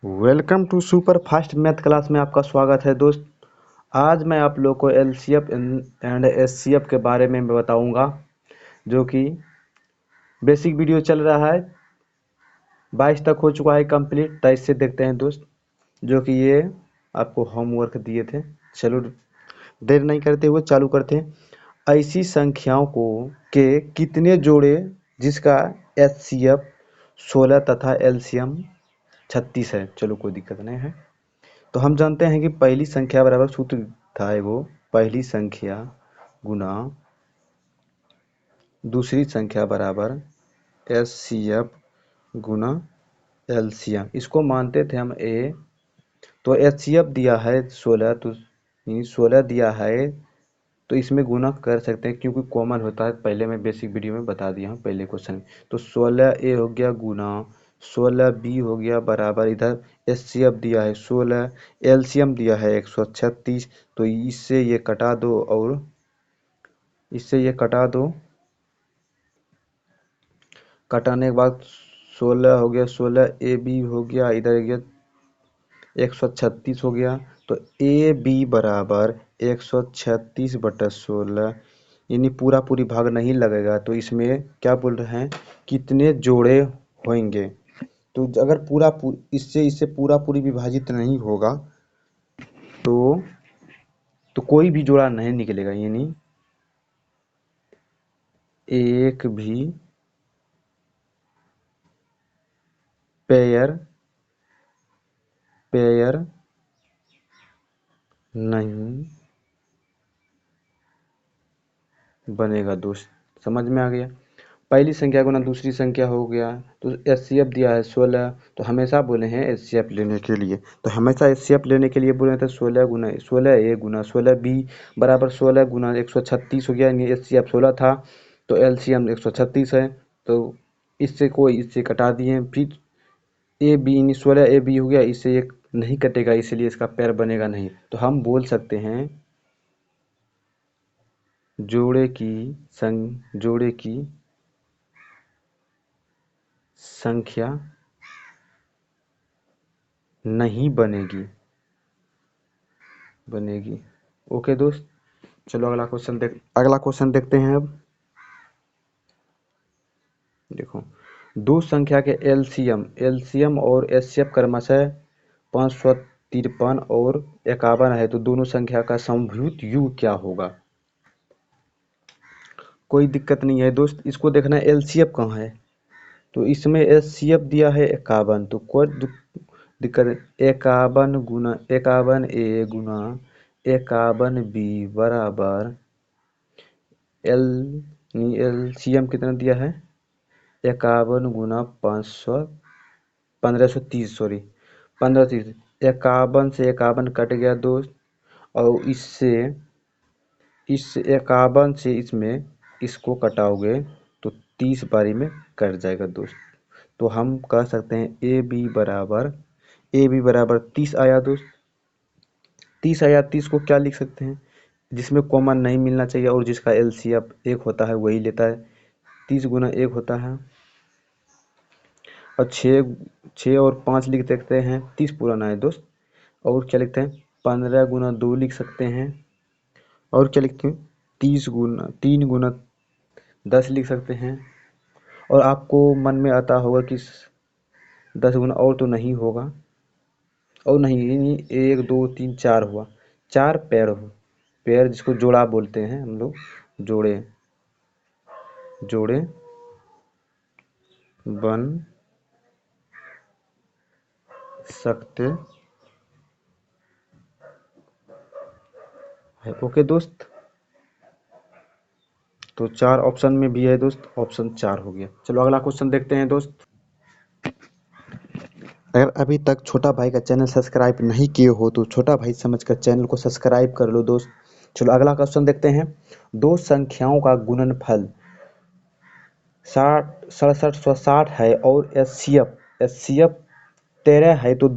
Welcome to super fast math class में आपका स्वागत है दोस्त। आज मैं आप लोग को एलसीएफ एंड एचसीएफ के बारे में बताऊंगा, जो कि बेसिक वीडियो चल रहा है। 22 तक हो चुका है कंप्लीट। 23 से देखते हैं दोस्त, जो कि ये आपको होमवर्क दिए थे। चलो देर नहीं करते हुए चालू करते हैं। ऐसी संख्याओं को के कितने जोड़े जिसका एचसीएफ 16 तथा एलसीएम 36 है। चलो कोई दिक्कत नहीं है। तो हम जानते हैं कि पहली संख्या बराबर सूत्र था वो पहली संख्या गुना दूसरी संख्या बराबर एचसीएफ गुना एलसीएम। इसको मानते थे हम ए। तो एचसीएफ दिया है 16, तो 16 दिया है, तो इसमें गुना कर सकते हैं क्योंकि कॉमन होता है। पहले मैं बेसिक वीडियो में बता दिया हूँ पहले क्वेश्चन में। तो 16 ए हो गया गुना 16 बी हो गया बराबर, इधर एचसीएफ दिया है 16, एलसीएम दिया है 136। तो इससे ये कटा दो और इससे ये कटा दो। कटाने के बाद 16 हो गया, 16 ए बी हो गया, इधर गया 136 हो गया। तो ए बी बराबर 136/16, यानी पूरा पूरी भाग नहीं लगेगा। तो इसमें क्या बोल रहे हैं, कितने जोड़े होंगे। तो अगर इससे इससे पूरा पूरी विभाजित नहीं होगा तो कोई भी जोड़ा नहीं निकलेगा, यानी एक भी पेयर नहीं बनेगा दोस्त। समझ में आ गया। पहली संख्या गुना दूसरी संख्या हो गया। तो एचसीएफ दिया है 16, तो हमेशा बोले हैं एचसीएफ लेने के लिए। तो हमेशा एचसीएफ लेने के लिए बोले थे 16 गुना 16 ए गुना 16 बी बराबर 16 गुना 136 हो गया, यानी एचसीएफ 16 था तो एलसीएम 136 है। तो इससे कटा दिए। फिर ए बी यानी 16 ए बी हो गया, इससे एक नहीं कटेगा, इसलिए इसका पैर बनेगा नहीं। तो हम बोल सकते हैं जोड़े की संख्या नहीं बनेगी। ओके दोस्त, चलो अगला क्वेश्चन देखते हैं। अब देखो, दो संख्या के एलसीएम और एचसीएफ क्रमशः 553 और 51 है, तो दोनों संख्या का समभुज योग क्या होगा। कोई दिक्कत नहीं है दोस्त, इसको देखना है एलसीएफ कहाँ है। तो इसमें एचसीएफ दिया है 51, तो कोई दिक्कत है। 51 ए गुना 51 बी बराबर एल एलसीएम कितना दिया है 51 गुना 1530, सॉरी 1530। 51 से 51 कट गया दोस्त, और इस 51 से इसमें इसको कटाओगे तो 30 बारी में कट जाएगा दोस्त। तो हम कह सकते हैं ए बी बराबर 30 आया दोस्त। 30 आया, 30 को क्या लिख सकते हैं, जिसमें कॉमन नहीं मिलना चाहिए और जिसका एलसीएफ 1 होता है वही लेता है। 30 गुना 1 होता है, और 6 और 5 लिख सकते हैं। 30 पुराना है दोस्त। और क्या लिखते हैं, 15 गुना 2 लिख सकते हैं। और क्या लिखते हैं, 3 गुना 10 लिख सकते हैं। और आपको मन में आता होगा कि 10 गुना और तो नहीं होगा, और नहीं 1 2 3 4 हुआ। 4 पैर जिसको जोड़ा बोलते हैं हम लोग, जोड़े बन सकते हैं। ओके दोस्त, तो 4 ऑप्शन में भी है दोस्त, ऑप्शन 4 हो गया। चलो अगला क्वेश्चन देखते हैं दोस्त। अगर अभी तक छोटा भाई का चैनल सब्सक्राइब नहीं किए हो तो छोटा भाई समझकर चैनल को सब्सक्राइब कर लो दोस्त। चलो अगला क्वेश्चन देखते हैं। दो संख्याओं का गुणनफल 6760 है और एचसीएफ 13 है, तो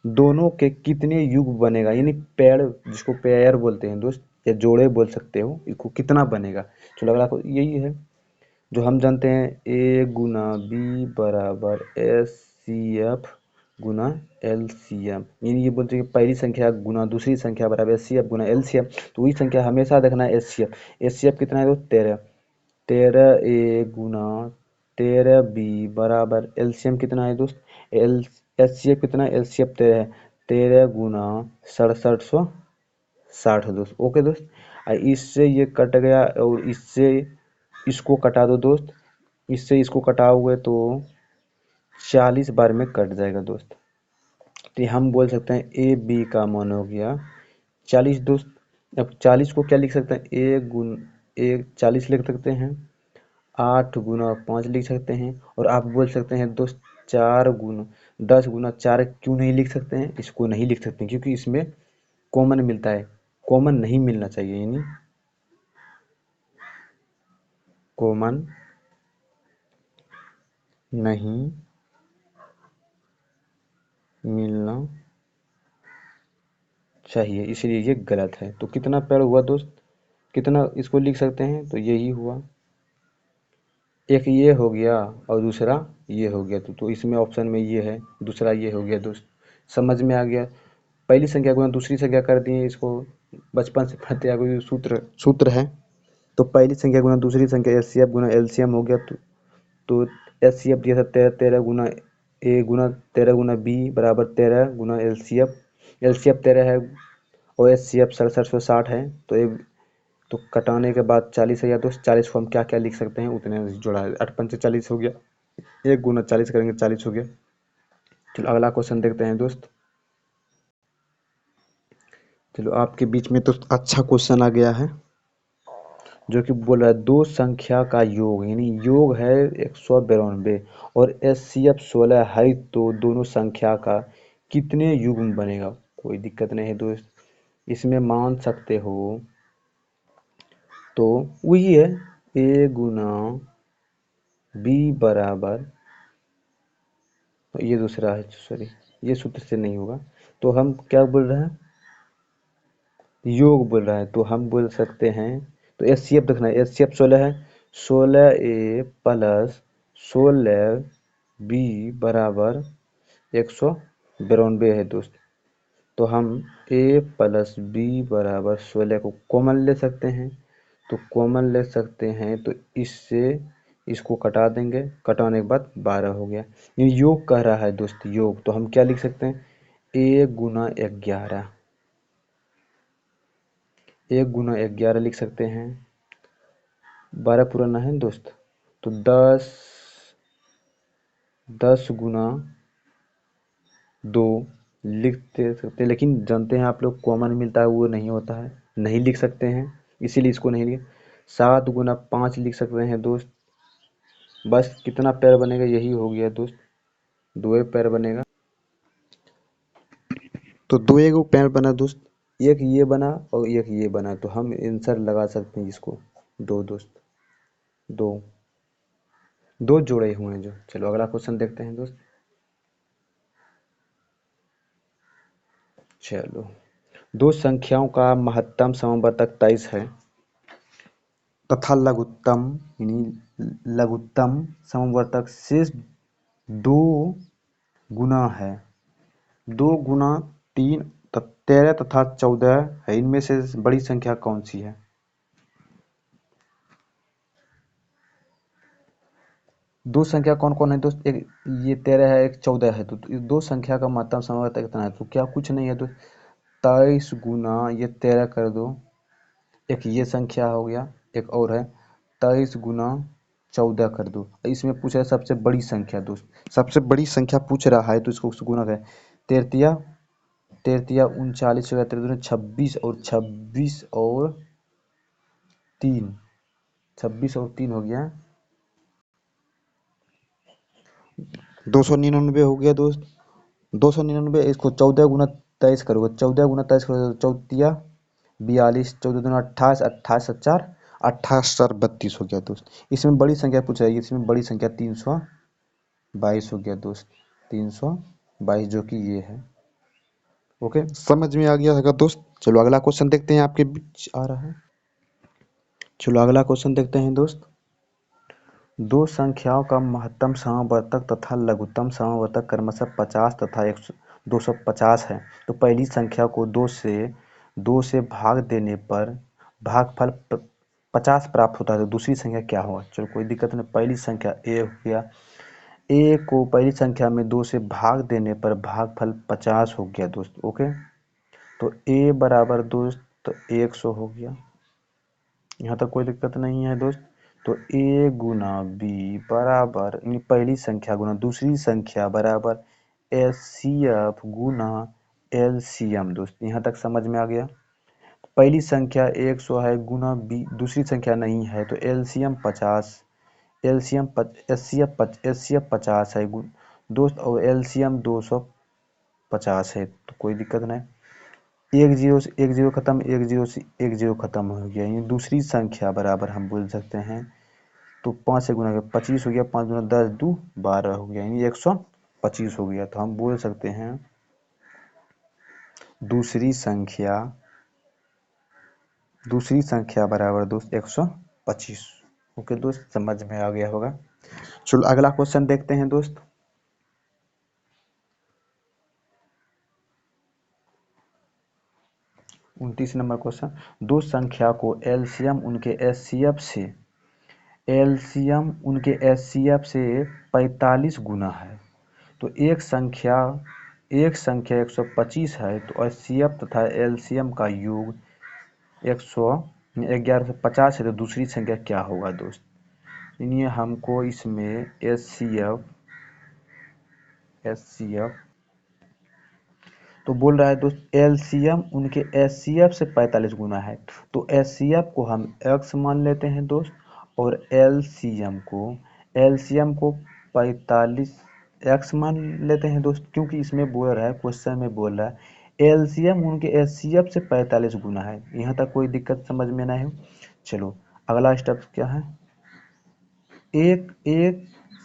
दोनों के कितने युग बनेगा, यानी पेड़ जिसको पेयर बोलते हैं दोस्त, या जोड़े बोल सकते हो, इसको कितना बनेगा। चलो अगला यही है जो हम जानते हैं, ए गुना बी बराबर एच सी एफ गुना एलसीएम, यानी ये बोलते हैं कि पहली संख्या गुना दूसरी संख्या बराबर एचसीएफ गुना एलसीएम। तो वही संख्या हमेशा देखना है एचसीएफ। एचसीएफ कितना है तो 13, 13a गुना 13b बराबर एलसीएम कितना है दोस्त, एल एचसीएफ कितना है, एलसीएफ 13 है, 13 गुना 6760 दोस्त। ओके दोस्त, इससे ये कट गया और इससे इसको कटा दो दोस्त, इससे इसको कटाओगे तो 40 बार में कट जाएगा दोस्त। तो हम बोल सकते हैं ए बी का मान हो गया 40 दोस्त। अब 40 को क्या लिख सकते हैं, एक 40 लिख सकते हैं, 8 गुना 5 लिख सकते हैं, और आप बोल सकते हैं दोस्त 10 गुना 4 क्यों नहीं लिख सकते हैं, इसको नहीं लिख सकते क्योंकि इसमें कॉमन मिलता है, कॉमन नहीं मिलना चाहिए, यानी कॉमन नहीं मिलना चाहिए, इसलिए ये गलत है। तो कितना पेड़ हुआ दोस्त, कितना इसको लिख सकते हैं, तो यही हुआ, एक ये हो गया और दूसरा ये हो गया। तो इसमें ऑप्शन में ये है, दूसरा ये हो गया दोस्त। समझ में आ गया, पहली संख्या गुना दूसरी संख्या कर दिए, इसको बचपन से पढ़ते आ गए, सूत्र सूत्र है। तो पहली संख्या गुना दूसरी संख्या एचसीएफ गुना एलसीएम हो गया। तो एचसीएफ दिया था 13, 13 गुना ए गुना 13 गुना बी बराबर 13 गुना एलसीएफ, एलसीएफ 13 है और एचसीएफ 6760 है। तो कटाने के बाद 40 है या दोस्त, 40 को हम क्या क्या लिख सकते हैं उतने जोड़ा है, 8 पंचे 40 हो गया, 1 गुना 40 करेंगे 40 हो गया। चलो अगला क्वेश्चन देखते हैं दोस्त। चलो आपके बीच में तो अच्छा क्वेश्चन आ गया है, जो कि बोल रहा है दो संख्या का योग, यानी योग है 192 और एचसीएफ 16 है, तो दोनों संख्या का कितने युग्म बनेगा। कोई दिक्कत नहीं है दोस्त, इसमें मान सकते हो। तो वही है ए गुना बी बराबर, ये दूसरा है, सॉरी ये सूत्र से नहीं होगा। तो हम क्या बोल रहे हैं, योग बोल रहा है, तो हम बोल सकते हैं, तो एचसीएफ देखना है, एचसीएफ 16 है, 16a प्लस 16b बराबर 192 है दोस्त। तो हम a प्लस बी बराबर 16 को कॉमन ले सकते हैं, तो कॉमन ले सकते हैं, तो इससे इसको कटा देंगे, कटाने के बाद 12 हो गया। ये योग कह रहा है दोस्त, योग, तो हम क्या लिख सकते हैं, 1 गुना 11, 1 गुना 11 लिख सकते हैं, 12 पुराना है दोस्त, तो 10 गुना 2 लिखते सकते हैं, लेकिन जानते हैं आप लोग कॉमन मिलता है वो नहीं होता है, नहीं लिख सकते हैं, इसीलिए इसको नहीं लिखे। 7 गुना 5 लिख सकते हैं दोस्त, बस कितना पैर बनेगा, यही हो गया दोस्त, 2 पैर बनेगा। तो 2 पैर बना दोस्त, एक ये बना और एक ये बना, तो हम आंसर लगा सकते हैं इसको, दो दोस्त, दो दो जोड़े हुए हैं जो। चलो अगला क्वेश्चन देखते हैं दोस्त। चलो, दो संख्याओं का महत्तम समवर्तक 23 है तथा लघुत्तम यानी लघुत्तम समवर्तक शेष 2 गुना है, 2 गुना 3 13 तथा 14 है, इनमें से बड़ी संख्या कौन सी है। दो संख्या कौन कौन है दोस्त, एक ये 13 है, एक 14 है, तो इस दो संख्या का महत्तम समवर्तक कितना है, तो क्या कुछ नहीं है, तो 23 गुना ये 13 कर दो, एक ये संख्या हो गया, एक और है 23 गुना 14 कर दो। इसमें पूछ रहा है सबसे बड़ी संख्या दोस्त, सबसे बड़ी संख्या पूछ रहा है, तो इसको गुना करें, तेरतिया तेरतिया 39 हो गया, 26 और 3 26 और 3 हो गया 299 हो गया दोस्त, 299, इसको 14 गुना 23 करोगे, 14 गुना 23 करोगे, चौतिया 42, 14 दूना 28, 28 4 32 हो गया दोस्त। इसमें बड़ी संख्या पूछ रही है, इसमें बड़ी संख्या 322 हो गया दोस्त, 322 जो कि ये है। ओके, समझ में आ गया होगा दोस्त। चलो अगला क्वेश्चन देखते हैं, आपके बीच आ रहा है। चलो अगला क्वेश्चन देखते हैं दोस्त। दो संख्याओं का महत्तम समावर्तक तथा लघुत्तम समावर्तक क्रमशः 50 तथा 250 है। तो पहली संख्या को 2 से भाग देने पर भागफल 50 प्राप्त होता है। तो दूसरी संख्या क्या होगा? चलो कोई दिक्कत नहीं। पहली संख्या ए हो गया, ए को पहली संख्या में 2 से भाग देने पर भागफल 50 हो गया दोस्त। ओके, तो ए बराबर दोस्त 100 हो गया। यहाँ तक कोई दिक्कत नहीं है दोस्त। तो ए गुना बी बराबर पहली संख्या गुना दूसरी संख्या बराबर एचसीएफ गुना एलसीएम दोस्त। यहाँ तक समझ में आ गया। पहली संख्या 100 है गुना बी दूसरी संख्या नहीं है, तो एलसीएम 50, एचसीएफ 50 है दोस्त, और एलसीएम 250 है। तो कोई दिक्कत नहीं। एक जीरो खत्म, एक जीरो खत्म हो गया। ये दूसरी संख्या बराबर हम बोल सकते हैं। तो 5 से गुना 25 हो गया, 5 गुना 10 2 12 हो गया, यानी 125 हो गया। तो हम बोल सकते हैं दूसरी संख्या बराबर दोस्त 125। ओके दोस्त, समझ में आ गया होगा। चलो अगला क्वेश्चन देखते हैं दोस्त। उनतीस नंबर क्वेश्चन। दो संख्या को एलसीएम उनके एचसीएफ से 45 गुना है। तो एक संख्या 125 है, तो एचसीएफ तथा एलसीएम का योग 1150 है। तो दूसरी संख्या क्या होगा दोस्त? यानी हमको इसमें एचसीएफ तो बोल रहा है दोस्त एलसीएम उनके एचसीएफ से 45 गुना है। तो एचसीएफ को हम एक्स मान लेते हैं दोस्त, और एलसीएम को 45 एक्स मान लेते हैं दोस्त, क्योंकि इसमें बोल रहा है, क्वेश्चन में बोल रहा है एलसीएम उनके एचसीएफ से 45 गुना है। यहाँ तक कोई दिक्कत समझ में नहीं हो। चलो अगला स्टेप क्या है। एक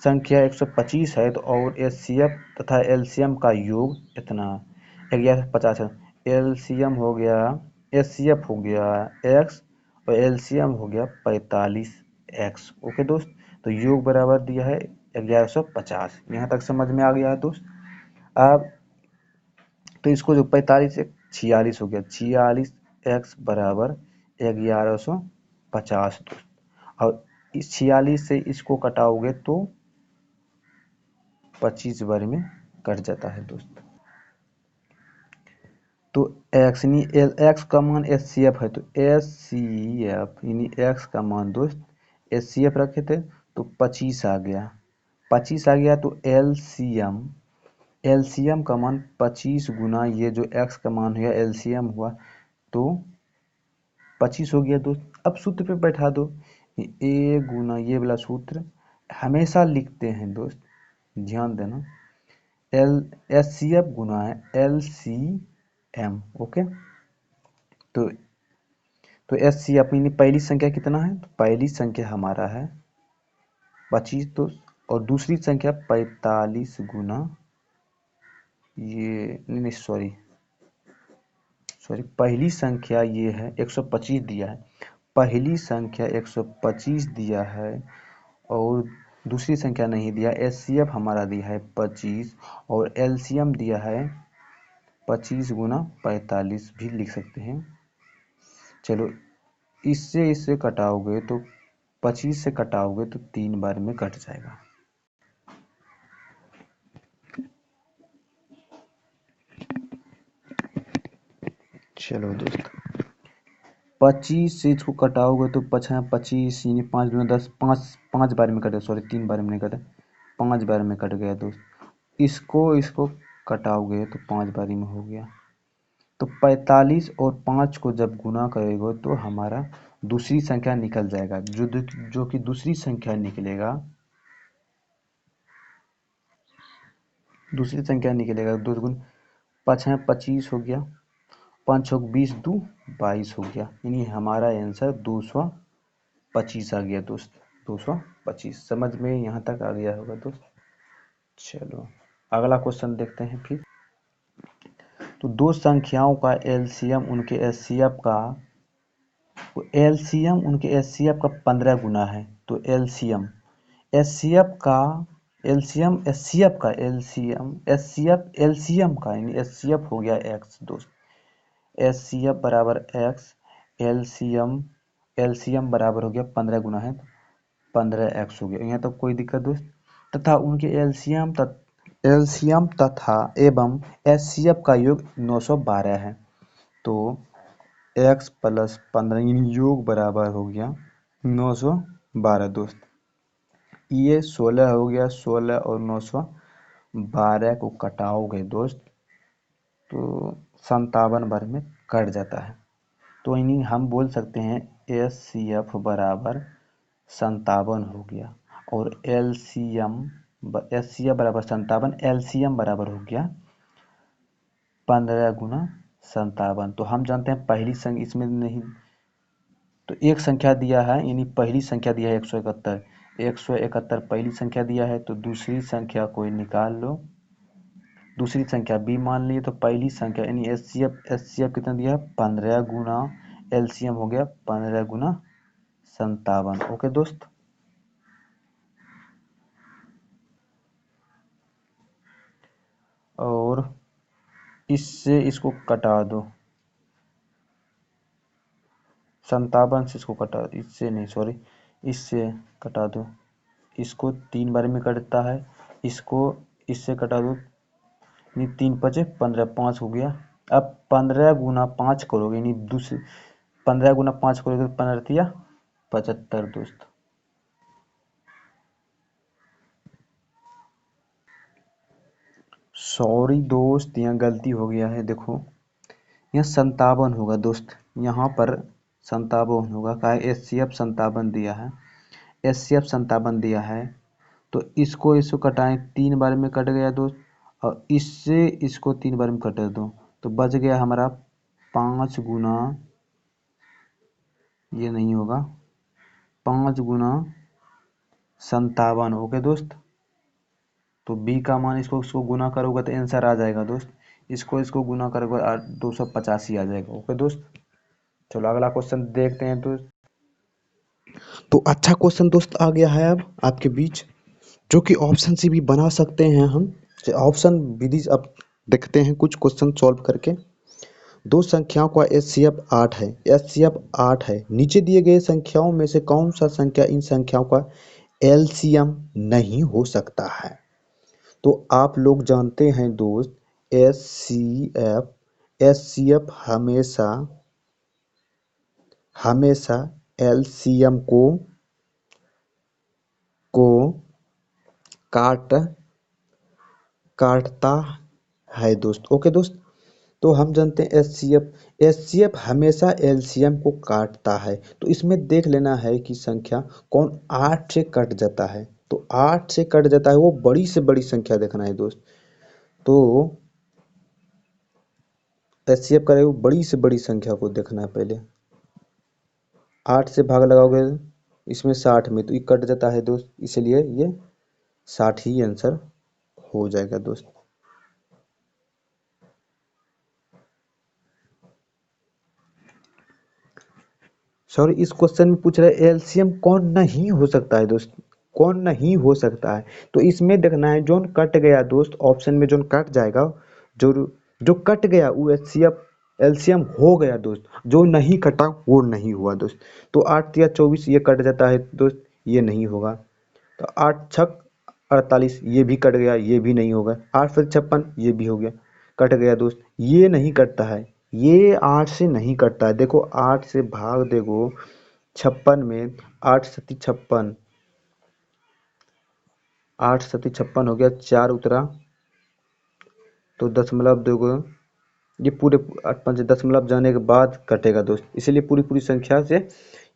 संख्या 125 है, तो और एचसीएफ तथा एलसीएम का योग इतना 1150 है। एलसीएम हो गया, एचसीएफ हो गया एक्स, और एलसीएम हो गया 45 एक्स। ओके दोस्त, तो योग बराबर दिया है 1150। यहाँ तक समझ में आ गया है दोस्त। अब तो इसको जो 45 से 46 हो गया, 46 एक्स बराबर 1150 दोस्त। और इस 46 से इसको कटाओगे तो 25 बार में कट जाता है दोस्त। तो एक्स यानी एक्स का मान एच सी एफ है, तो एच सी एफ यानी एक्स का मान दोस्त एच सी एफ रखे थे, तो 25 आ गया। 25 आ गया तो एलसीएम का मान 25 गुना ये जो एक्स का मान हुआ एलसीएम हुआ, तो 25 हो गया दोस्त। अब सूत्र पे बैठा दो, ए गुना ये वाला सूत्र हमेशा लिखते हैं दोस्त, ध्यान देना। एल एच सी एफ गुना है एल सी एम। ओके, तो एच सी एफ यानी पहली संख्या कितना है? तो पहली संख्या हमारा है 25 दोस्त, और दूसरी संख्या 45 गुना ये नहीं सॉरी पहली संख्या ये है 125 दिया है, पहली संख्या 125 दिया है, और दूसरी संख्या नहीं दिया। एचसीएफ हमारा दिया है 25, और एलसीएम दिया है 25 गुना 45 भी लिख सकते हैं। चलो इससे कटाओगे तो 25 से कटाओगे तो 3 बार में कट जाएगा। चलो दोस्त 25 से इसको कटाओगे तो 25 यानी 5 गुना 10, 5 बार में कटे, सॉरी 3 बार में नहीं कटे, 5 बार में कट गया दोस्त। इसको कटाओगे तो 5 बारी में हो गया। तो 45 और 5 को जब गुना करेगा तो हमारा दूसरी संख्या निकल जाएगा। जो कि दूसरी संख्या निकलेगा, दो गुण 5 है 25 हो गया, 5 छक 20 2 22 हो गया, यानी हमारा आंसर 225 आ गया दोस्त। 225 समझ में यहाँ तक आ गया होगा दोस्त। चलो अगला क्वेश्चन देखते हैं फिर। तो दो संख्याओं का एलसीएम उनके एचसीएफ का 15 गुना है। तो एलसीएम एचसीएफ का एलसीएम, एचसीएफ का एलसीएम, एचसीएफ एलसीएम का यानी एचसीएफ हो गया एक्स दोस्त। एचसीएफ बराबर एक्स, एलसीएम, एलसीएम बराबर हो गया 15 गुना है 15x हो गया। यहाँ तक कोई दिक्कत दोस्त। तथा उनके एलसीएम तथा एवं एचसीएफ का योग 912 है। तो x प्लस 15 यानी योग बराबर हो गया 912 दोस्त। ये 16 हो गया, 16 और 912 को कटाओगे दोस्त तो 57 बार में कट जाता है। तो यानी हम बोल सकते हैं एचसीएफ बराबर 57 हो गया और एलसीएम, एचसीएफ बराबर 57, एलसीएम बराबर हो गया 15 गुना 57। तो हम जानते हैं पहली संख्या इसमें नहीं, तो एक संख्या दिया है यानी पहली संख्या दिया है 171, 171 पहली संख्या दिया है तो दूसरी संख्या कोई निकाल लो। दूसरी संख्या बी मान लिए तो पहली संख्या यानी एचसीएफ कितना दिया है 15 गुना, एलसीएम हो गया 15 गुना 57। ओके दोस्त। और इससे इसको कटा दो, 57 से इसको कटा, इससे नहीं सॉरी, इससे कटा दो। इसको 3 बार में कटता है, इसको इससे कटा दो, 3 5 15, 5 हो गया। अब 15 गुना 5 करोगे यानी दूसरी 15 गुना 5 करोगे तो 15 75 दोस्त। सॉरी दोस्त यहाँ गलती हो गया है, देखो यहाँ 57 होगा दोस्त, यहाँ पर 57 होगा। क्या है एचसीएफ 57 दिया है, एचसीएफ 57 दिया है तो इसको कटाएं, 3 बार में कट गया दोस्त और इससे इसको 3 बार में कट दो तो बच गया हमारा 5 गुना, ये नहीं होगा, 5 गुना 57। ओके दोस्त। तो बी का मान इसको गुना करोगे तो आंसर आ जाएगा दोस्त, इसको गुना करोगे 285 आ जाएगा। ओके दोस्त। चलो अगला क्वेश्चन देखते हैं दोस्त। तो अच्छा क्वेश्चन दोस्त आ गया है अब आपके बीच, जो कि ऑप्शन से भी बना सकते हैं हम। ऑप्शन विधि अब देखते हैं कुछ क्वेश्चन सॉल्व करके। दो संख्याओं का एचसीएफ 8 है, एचसीएफ 8 है, नीचे दिए गए संख्याओं में से कौन सा संख्या इन संख्याओं का एलसीएम नहीं हो सकता है। तो आप लोग जानते हैं दोस्त एचसीएफ, एचसीएफ हमेशा हमेशा एलसीएम को काटता है दोस्त। ओके दोस्त। तो हम जानते हैं एचसीएफ हमेशा एलसीएम को काटता है। तो इसमें देख लेना है कि संख्या कौन 8 से कट जाता है। तो 8 से कट जाता है वो बड़ी से बड़ी संख्या देखना है दोस्त। तो एचसीएफ का वो बड़ी से बड़ी संख्या को देखना है पहले। 8 से भाग लगाओगे इसमें 60 में तो ये कट जाता है दोस्त, इसलिए ये 60 ही आंसर हो जाएगा दोस्त। सॉरी इस क्वेश्चन में पूछ रहे एलसीएम कौन नहीं हो सकता है दोस्त, कौन नहीं हो सकता है। तो इसमें देखना है जोन कट गया दोस्त, ऑप्शन में जोन कट जाएगा, जो जो कट गया वो एचसीएफ एलसीएम हो गया दोस्त, जो नहीं कटा वो नहीं हुआ दोस्त। तो 8 या 24 ये कट जाता है दोस्त, ये नहीं होगा। तो 8 छक 48 ये भी कट गया, ये भी नहीं होगा। 8 फिर 56 ये भी हो गया, कट गया दोस्त, ये नहीं कटता है, ये 8 से नहीं कटता है। देखो 8 से भाग देगो 56 में, 8 सती 56, 8 सती 56 हो गया, 4 उतरा तो दशमलव दोगो, ये पूरे 8 5 दशमलव जाने के बाद कटेगा दोस्त, इसलिए पूरी पूरी संख्या से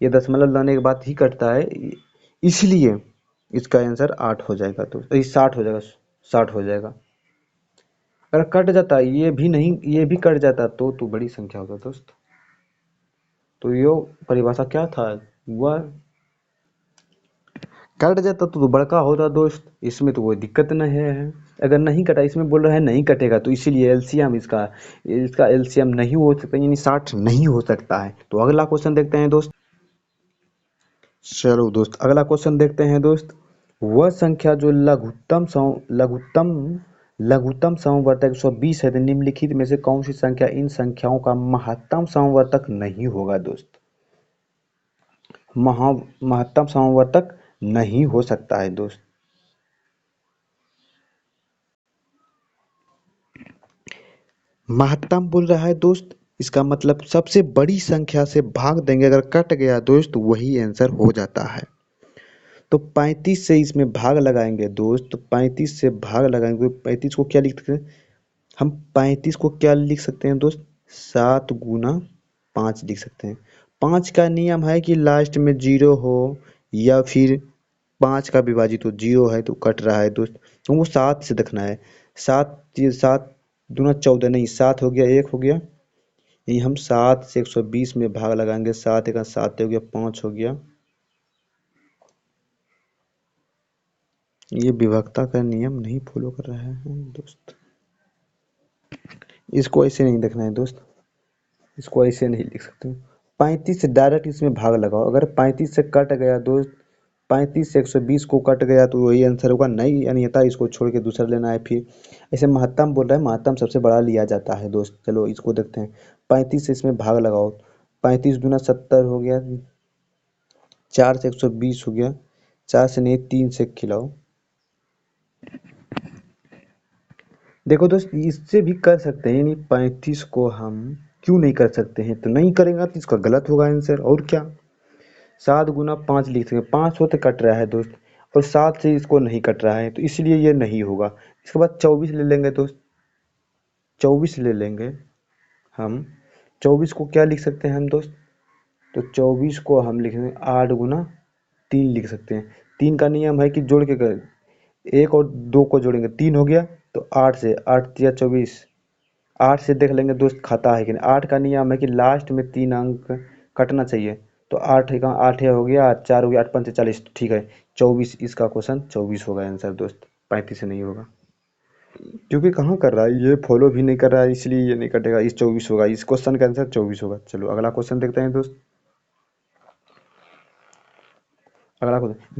ये दशमलव लाने के बाद ही कटता है, इसलिए इसका आंसर 8 हो जाएगा दोस्त, 60 हो जाएगा, 60 हो जाएगा। अगर कट जाता ये भी नहीं, ये भी कट जाता तो बड़ी संख्या होता दोस्त। तो यो परिभाषा क्या था, वह कट जाता तो बड़का होता दोस्त, इसमें तो कोई दिक्कत नहीं है। अगर नहीं कटा, इसमें बोल रहा है नहीं कटेगा तो इसीलिए एलसीएम इसका इसका एलसीएम नहीं हो सकता, यानी 60 नहीं हो सकता है। तो अगला क्वेश्चन देखते हैं दोस्त। चलो दोस्त अगला क्वेश्चन देखते हैं दोस्त। वह संख्या जो लघुत्तम समवर्तक 120 है, तो निम्नलिखित में से कौन सी संख्या इन संख्याओं का महत्तम समवर्तक नहीं होगा दोस्त। महत्तम समवर्तक नहीं हो सकता है दोस्त। महत्तम बोल रहा है दोस्त, इसका मतलब सबसे बड़ी संख्या से भाग देंगे, अगर कट गया दोस्त वही आंसर हो जाता है। तो 35 से इसमें भाग लगाएंगे दोस्त, तो 35 से भाग लगाएंगे, 35 को क्या लिख सकते हैं हम, 35 को क्या लिख सकते हैं दोस्त, 7 गुना 5 लिख सकते हैं। 5 का नियम है कि लास्ट में 0 हो, या फिर 5 का विभाजित हो, 0 है तो कट रहा है दोस्त, तो वो 7 से देखना है। 7 दूना 14, नहीं 7 हो गया, 1 हो गया, यही हम 7 से 120 में भाग लगाएंगे, 7 एक 7 हो गया, 5 हो गया। ये विभक्ता का नियम नहीं फॉलो कर रहा है दोस्त, इसको ऐसे नहीं देखना है दोस्त, इसको ऐसे नहीं लिख सकते हो। 35 से डायरेक्ट इसमें भाग लगाओ, अगर 35 से कट गया दोस्त, 35 से 120 को कट गया तो वही आंसर होगा, नहीं अन्यथा इसको छोड़ के दूसरा लेना है। फिर ऐसे महत्तम बोल रहा है, महत्तम सबसे बड़ा लिया जाता है दोस्त। चलो इसको देखते हैं, 35 से इसमें भाग लगाओ, 35 दूना 70 हो गया, 4 से 120 हो गया, 4 से नहीं 3 से खिलाओ। देखो दोस्त इससे भी कर सकते हैं, यानी 35 को हम क्यों नहीं कर सकते हैं, तो नहीं करेंगे तो इसका गलत होगा आंसर, और क्या। 7 गुना 5 लिख सकते, 5 होते कट रहा है दोस्त, और 7 से इसको नहीं कट रहा है, तो इसलिए ये नहीं होगा। इसके बाद 24 ले लेंगे दोस्त, 24 ले लेंगे हम। 24 को क्या लिख सकते हैं हम दोस्त, तो 24 को हम लिखेंगे 8 गुना 3 लिख सकते हैं। 3 का नियम है कि जोड़ के कर, 1 और 2 को जोड़ेंगे 3 हो गया, तो 8 से 8 या 24, 8 से देख लेंगे दोस्त खाता है कि नहीं। 8 का नियम है कि लास्ट में 3 अंक कटना चाहिए, तो 8 का 8 हो गया, 4 हो गया, 8 5 40, ठीक है 24, इसका क्वेश्चन 24 होगा आंसर दोस्त, 35 से नहीं होगा, क्योंकि कहाँ कर रहा है ये, फॉलो भी नहीं कर रहा है, इसलिए ये नहीं कटेगा, इस 24 होगा, इस क्वेश्चन का आंसर 24 होगा। चलो अगला क्वेश्चन देखते हैं दोस्त। अगला क्वेश्चन,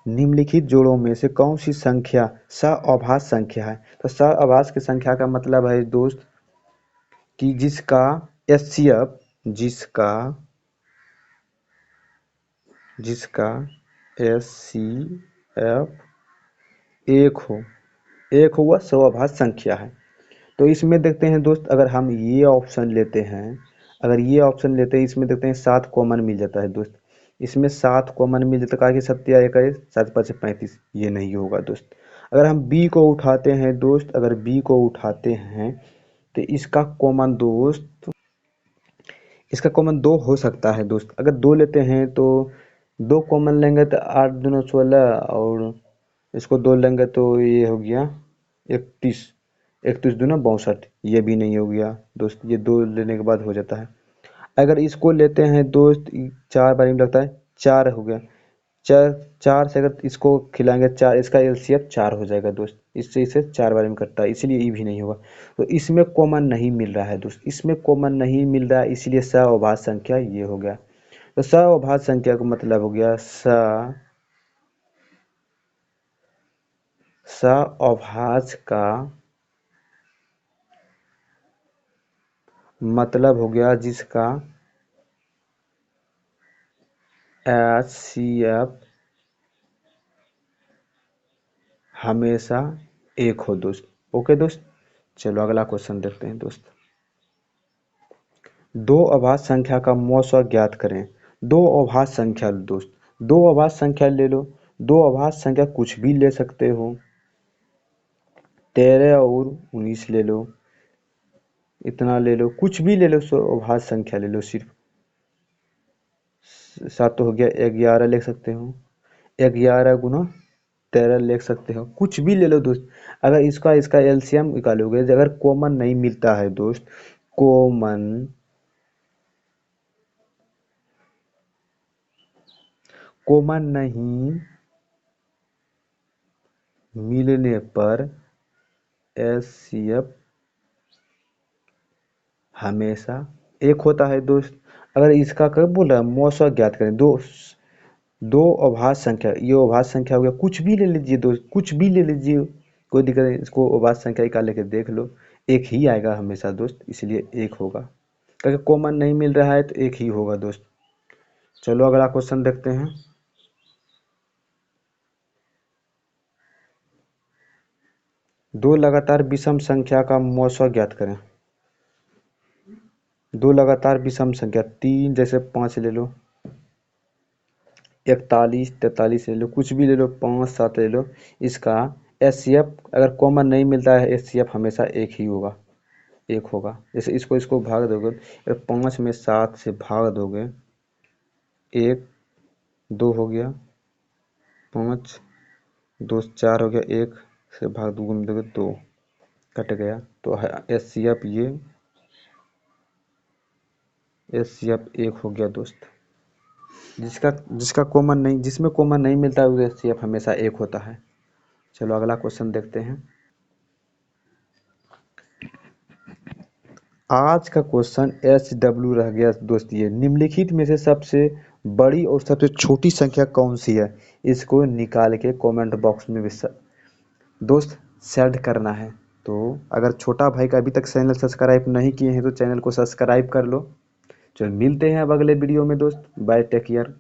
निम्नलिखित जोड़ों में से कौन सी संख्या सअभाज्य संख्या है। तो सअभाज्य की संख्या का मतलब है दोस्त कि जिसका एचसीएफ, जिसका एचसीएफ एक हो वह सअभाज्य संख्या है। तो इसमें देखते हैं दोस्त, अगर हम ये ऑप्शन लेते हैं, अगर ये ऑप्शन लेते हैं, इसमें देखते हैं 7 कॉमन मिल जाता है दोस्त, इसमें 7 कॉमन मिल जाता है, कहा कि 7 या 1 है, 7 5 35, ये नहीं होगा दोस्त। अगर हम बी को उठाते हैं दोस्त, अगर बी को उठाते हैं तो इसका कॉमन 2 हो सकता है दोस्त। अगर 2 लेते हैं तो 2 कॉमन लेंगे तो 8 दूना 16, और इसको 2 लेंगे तो ये हो गया 31, 31 दूना 62, ये भी नहीं हो गया दोस्त, ये 2 लेने के बाद हो जाता है। अगर इसको लेते हैं दोस्त, 4 बार में लगता है, 4 हो गया, 4 4 से अगर इसको खिलाएंगे 4, इसका एलसीएम 4 हो जाएगा दोस्त, इससे इसे 4 बार में कटता है, इसलिए ये भी नहीं होगा। तो इसमें कॉमन नहीं मिल रहा है दोस्त, इसमें कॉमन नहीं मिल रहा है, इसलिए सअभाज्य संख्या ये हो गया। तो सअभाज्य संख्या का मतलब हो गया सअभाज्य का मतलब हो गया जिसका एचसीएफ हमेशा 1 हो दोस्त। ओके दोस्त, चलो अगला क्वेश्चन देखते हैं दोस्त। दो अभाज्य संख्या का मौसा ज्ञात करें। दो अभाज्य संख्या दोस्त, दो अभाज्य संख्या ले लो, दो अभाज्य संख्या कुछ भी ले सकते हो, 13 और 19 ले लो, इतना ले लो, कुछ भी ले लो, सो अभाज्य संख्या ले लो, सिर्फ 7 तो हो गया, 11 ले सकते हो, 11 गुना 13 ले सकते हो, कुछ भी ले लो दोस्त। अगर इसका इसका एलसीएम निकालोगे, अगर कॉमन नहीं मिलता है दोस्त, कॉमन कॉमन नहीं मिलने पर एचसीएफ हमेशा 1 होता है दोस्त। अगर इसका क्या बोल रहा है, मौसा ज्ञात करें, दो दो अभाज्य संख्या, ये अभाज्य संख्या हो गया, कुछ भी ले लीजिए दोस्त, कुछ भी ले लीजिए, कोई दिक्कत नहीं, इसको अभाज्य संख्या निकाल लेके देख लो, एक ही आएगा हमेशा दोस्त, इसलिए एक होगा, क्योंकि कॉमन नहीं मिल रहा है तो एक ही होगा दोस्त। चलो अगला क्वेश्चन देखते हैं। दो लगातार विषम संख्या का मौसा ज्ञात करें। दो लगातार विषम संख्या, 3 जैसे 5 ले लो, 41 43 ले लो, कुछ भी ले लो, 5 7 ले लो, इसका एचसीएफ अगर कॉमन नहीं मिलता है, एचसीएफ हमेशा एक ही होगा, एक होगा। जैसे इसको इसको भाग दोगे, अगर 5 में 7 से भाग दोगे, 1 2 हो गया, 5 2 4 हो गया, 1 से भाग दो में दोगे 2, कट गया, तो एचसीएफ ये एचसीएफ एक हो गया दोस्त। जिसका जिसका कॉमन नहीं, जिसमें कॉमन नहीं मिलता है, वो एचसीएफ हमेशा एक होता है। चलो अगला क्वेश्चन देखते हैं। आज का क्वेश्चन एचडब्ल्यू रह गया दोस्त। ये निम्नलिखित में से सबसे बड़ी और सबसे छोटी संख्या कौन सी है, इसको निकाल के कमेंट बॉक्स में भी दोस्त सेंड करना है। तो अगर छोटा भाई का अभी तक चैनल सब्सक्राइब नहीं किए हैं तो चैनल को सब्सक्राइब कर लो। चलो मिलते हैं अब अगले वीडियो में दोस्त, बाय, टेक केयर।